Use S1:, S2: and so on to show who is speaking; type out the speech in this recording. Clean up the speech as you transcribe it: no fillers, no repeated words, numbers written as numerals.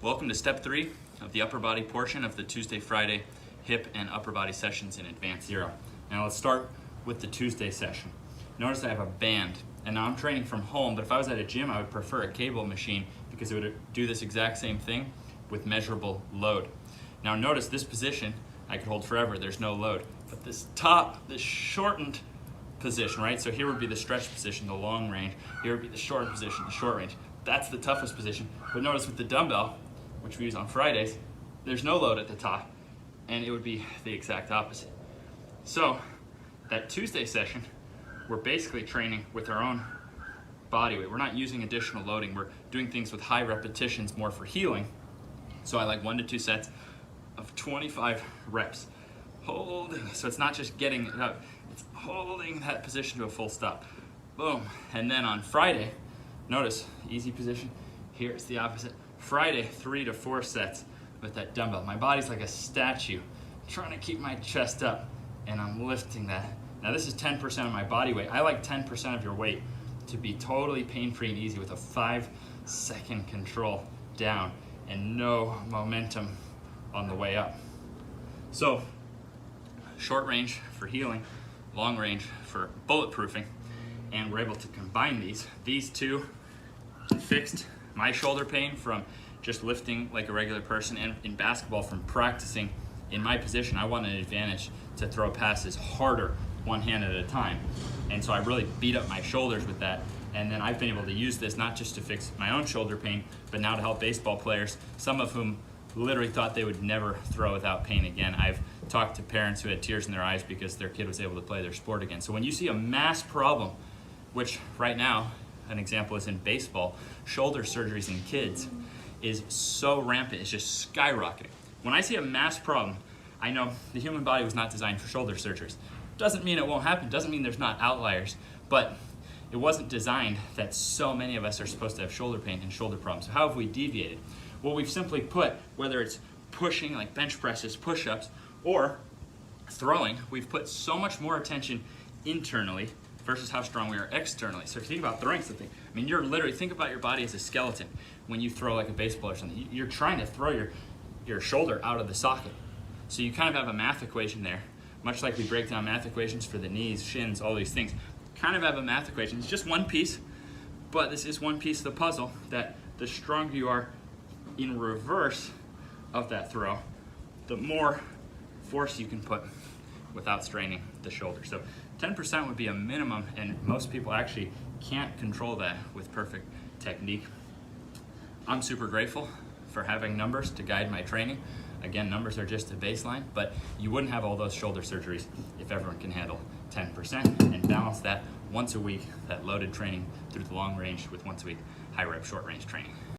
S1: Welcome to step 3 of the upper body portion of the Tuesday, Friday hip and upper body sessions in Advanced Zero. Now let's start with the Tuesday session. Notice I have a band, and now I'm training from home, but if I was at a gym, I would prefer a cable machine because it would do this exact same thing with measurable load. Now notice this position, I could hold forever, there's no load. But this shortened position, right? So here would be the stretch position, the long range. Here would be the shortened position, the short range. That's the toughest position. But notice with the dumbbell, which we use on Fridays, there's no load at the top, and it would be the exact opposite. So that Tuesday session, we're basically training with our own body weight. We're not using additional loading. We're doing things with high repetitions, more for healing. So I like 1 to 2 sets of 25 reps. Holding, so it's not just getting it up, it's holding that position to a full stop. Boom. And then on Friday, notice, easy position, here's the opposite. Friday, 3 to 4 sets with that dumbbell. My body's like a statue, trying to keep my chest up, and I'm lifting that. Now this is 10% of my body weight. I like 10% of your weight to be totally pain-free and easy with a 5-second control down and no momentum on the way up. So, short range for healing, long range for bulletproofing, and we're able to combine these two fixed my shoulder pain from just lifting like a regular person, and in basketball from practicing in my position. I want an advantage to throw passes harder, one hand at a time, and so I really beat up my shoulders with that. And then I've been able to use this not just to fix my own shoulder pain, but now to help baseball players, some of whom literally thought they would never throw without pain again. I've talked to parents who had tears in their eyes because their kid was able to play their sport again. So when you see a mass problem, which right now, an example is in baseball, shoulder surgeries in kids is so rampant, it's just skyrocketing. When I see a mass problem, I know the human body was not designed for shoulder surgeries. Doesn't mean it won't happen, doesn't mean there's not outliers, but it wasn't designed that so many of us are supposed to have shoulder pain and shoulder problems. So how have we deviated? Well, we've simply put, whether it's pushing like bench presses, push-ups, or throwing, we've put so much more attention internally versus how strong we are externally. So if you think about throwing something, I mean, you're literally, think about your body as a skeleton. When you throw like a baseball or something, you're trying to throw your shoulder out of the socket. So you kind of have a math equation there, much like we break down math equations for the knees, shins, all these things. Kind of have a math equation. It's just one piece, but this is one piece of the puzzle that the stronger you are in reverse of that throw, the more force you can put without straining the shoulder. So 10% would be a minimum, and most people actually can't control that with perfect technique. I'm super grateful for having numbers to guide my training. Again, numbers are just a baseline, but you wouldn't have all those shoulder surgeries if everyone can handle 10% and balance that once a week, that loaded training through the long range with once a week high rep short range training.